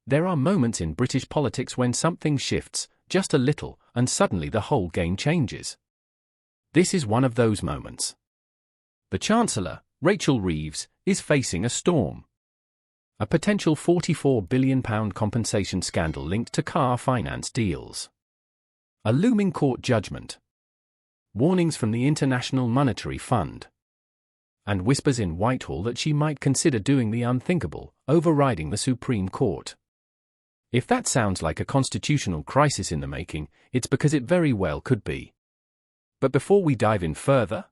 There are moments in British politics when something shifts, just a little, and suddenly the whole game changes. This is one of those moments. The Chancellor, Rachel Reeves, is facing a storm. A potential £44 billion compensation scandal linked to car finance deals. A looming court judgment. Warnings from the International Monetary Fund. And whispers in Whitehall that she might consider doing the unthinkable, overriding the Supreme Court. If that sounds like a constitutional crisis in the making, it's because it very well could be. But before we dive in further,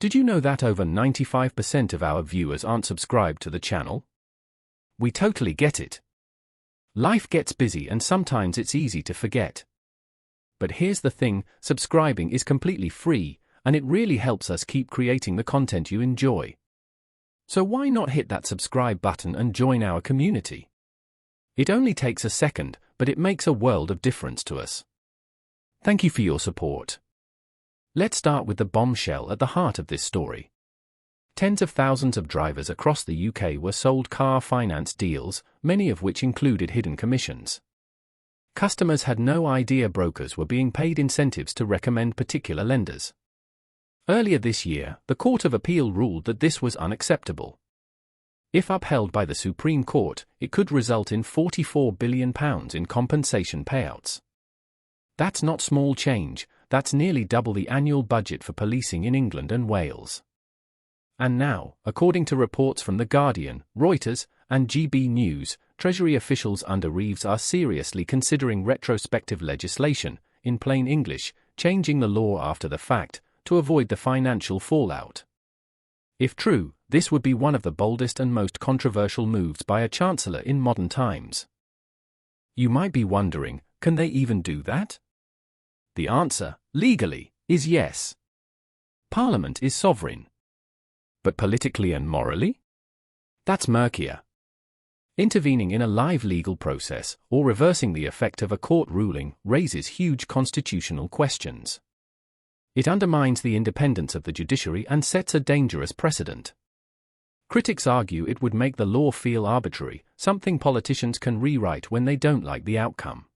did you know that over 95% of our viewers aren't subscribed to the channel? We totally get it. Life gets busy and sometimes it's easy to forget. But here's the thing, subscribing is completely free, and it really helps us keep creating the content you enjoy. So why not hit that subscribe button and join our community? It only takes a second, but it makes a world of difference to us. Thank you for your support. Let's start with the bombshell at the heart of this story. Tens of thousands of drivers across the UK were sold car finance deals, many of which included hidden commissions. Customers had no idea brokers were being paid incentives to recommend particular lenders. Earlier this year, the Court of Appeal ruled that this was unacceptable. If upheld by the Supreme Court, it could result in £44 billion in compensation payouts. That's not small change, that's nearly double the annual budget for policing in England and Wales. And now, according to reports from The Guardian, Reuters, and GB News, Treasury officials under Reeves are seriously considering retrospective legislation, in plain English, changing the law after the fact, to avoid the financial fallout. If true, this would be one of the boldest and most controversial moves by a chancellor in modern times. You might be wondering, can they even do that? The answer, legally, is yes. Parliament is sovereign. But politically and morally? That's murkier. Intervening in a live legal process, or reversing the effect of a court ruling, raises huge constitutional questions. It undermines the independence of the judiciary and sets a dangerous precedent. Critics argue it would make the law feel arbitrary, something politicians can rewrite when they don't like the outcome.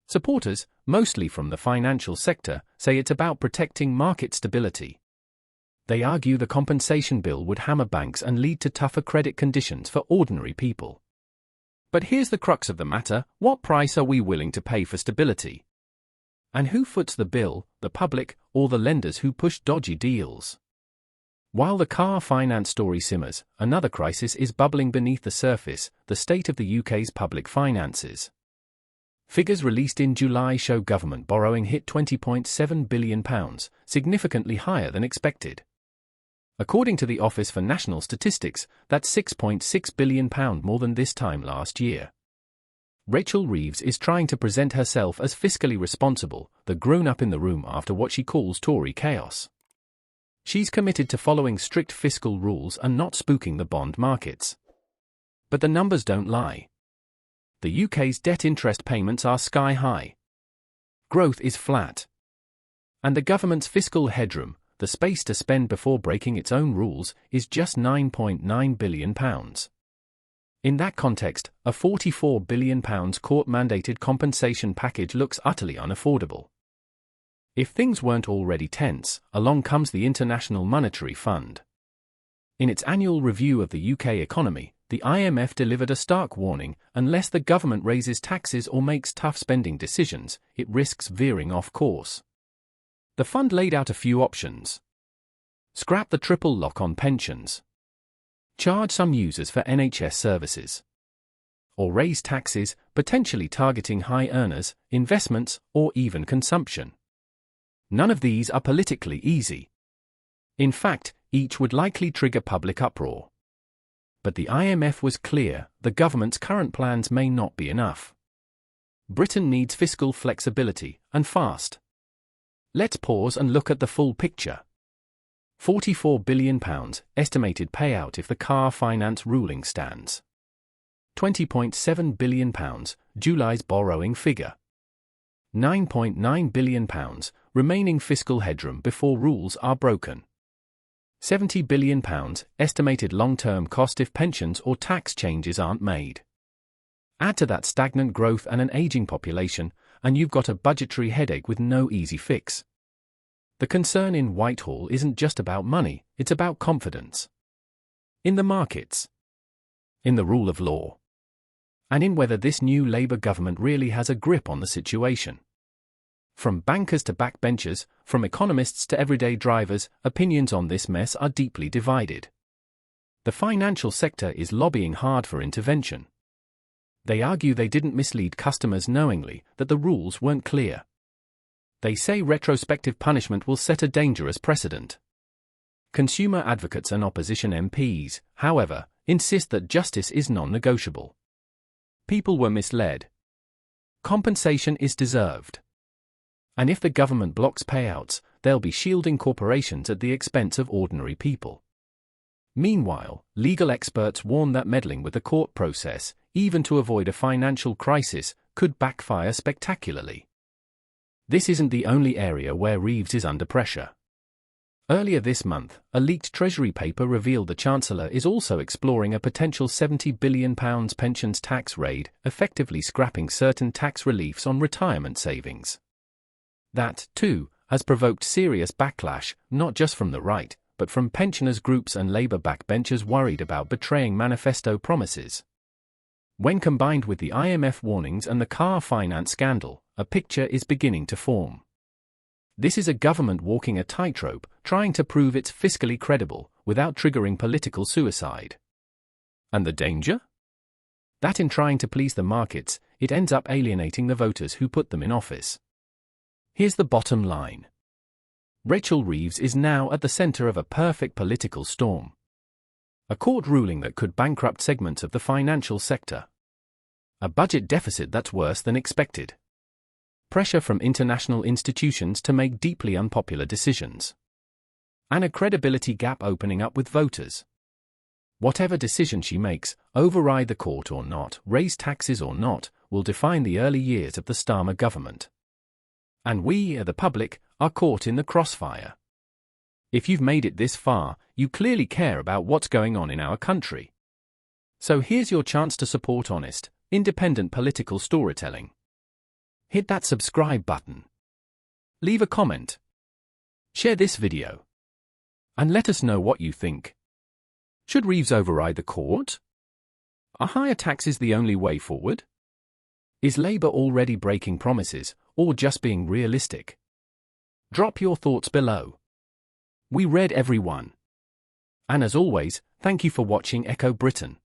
Supporters, mostly from the financial sector, say it's about protecting market stability. They argue the compensation bill would hammer banks and lead to tougher credit conditions for ordinary people. But here's the crux of the matter: what price are we willing to pay for stability? And who foots the bill, the public, or the lenders who push dodgy deals? While the car finance story simmers, another crisis is bubbling beneath the surface: the state of the UK's public finances. Figures released in July show government borrowing hit £20.7 billion, significantly higher than expected. According to the Office for National Statistics, that's £6.6 billion more than this time last year. Rachel Reeves is trying to present herself as fiscally responsible, the grown-up in the room after what she calls Tory chaos. She's committed to following strict fiscal rules and not spooking the bond markets. But the numbers don't lie. The UK's debt interest payments are sky high. Growth is flat. And the government's fiscal headroom, the space to spend before breaking its own rules, is just £9.9 billion. In that context, a £44 billion court-mandated compensation package looks utterly unaffordable. If things weren't already tense, along comes the International Monetary Fund. In its annual review of the UK economy, the IMF delivered a stark warning: unless the government raises taxes or makes tough spending decisions, it risks veering off course. The fund laid out a few options. Scrap the triple lock on pensions. Charge some users for NHS services. Or raise taxes, potentially targeting high earners, investments, or even consumption. None of these are politically easy. In fact, each would likely trigger public uproar. But the IMF was clear: the government's current plans may not be enough. Britain needs fiscal flexibility, and fast. Let's pause and look at the full picture. £44 billion, estimated payout if the car finance ruling stands. £20.7 billion, July's borrowing figure. £9.9 billion, remaining fiscal headroom before rules are broken. £70 billion, estimated long-term cost if pensions or tax changes aren't made. Add to that stagnant growth and an aging population, and you've got a budgetary headache with no easy fix. The concern in Whitehall isn't just about money, it's about confidence. In the markets, in the rule of law, and in whether this new Labour government really has a grip on the situation. From bankers to backbenchers, from economists to everyday drivers, opinions on this mess are deeply divided. The financial sector is lobbying hard for intervention. They argue they didn't mislead customers knowingly, that the rules weren't clear. They say retrospective punishment will set a dangerous precedent. Consumer advocates and opposition MPs, however, insist that justice is non-negotiable. People were misled. Compensation is deserved. And if the government blocks payouts, they'll be shielding corporations at the expense of ordinary people. Meanwhile, legal experts warn that meddling with the court process, even to avoid a financial crisis, could backfire spectacularly. This isn't the only area where Reeves is under pressure. Earlier this month, a leaked Treasury paper revealed the Chancellor is also exploring a potential £70 billion pensions tax raid, effectively scrapping certain tax reliefs on retirement savings. That, too, has provoked serious backlash, not just from the right, but from pensioners' groups and Labour backbenchers worried about betraying manifesto promises. When combined with the IMF warnings and the car finance scandal, a picture is beginning to form. This is a government walking a tightrope, trying to prove it's fiscally credible, without triggering political suicide. And the danger? That in trying to please the markets, it ends up alienating the voters who put them in office. Here's the bottom line. Rachel Reeves is now at the center of a perfect political storm. A court ruling that could bankrupt segments of the financial sector. A budget deficit that's worse than expected. Pressure from international institutions to make deeply unpopular decisions. And a credibility gap opening up with voters. Whatever decision she makes, override the court or not, raise taxes or not, will define the early years of the Starmer government. And we, the public, are caught in the crossfire. If you've made it this far, you clearly care about what's going on in our country. So here's your chance to support honest, independent political storytelling. Hit that subscribe button. Leave a comment. Share this video. And let us know what you think. Should Reeves override the court? Are higher taxes the only way forward? Is Labour already breaking promises, or just being realistic? Drop your thoughts below. We read every one. And as always, thank you for watching Echo Britain.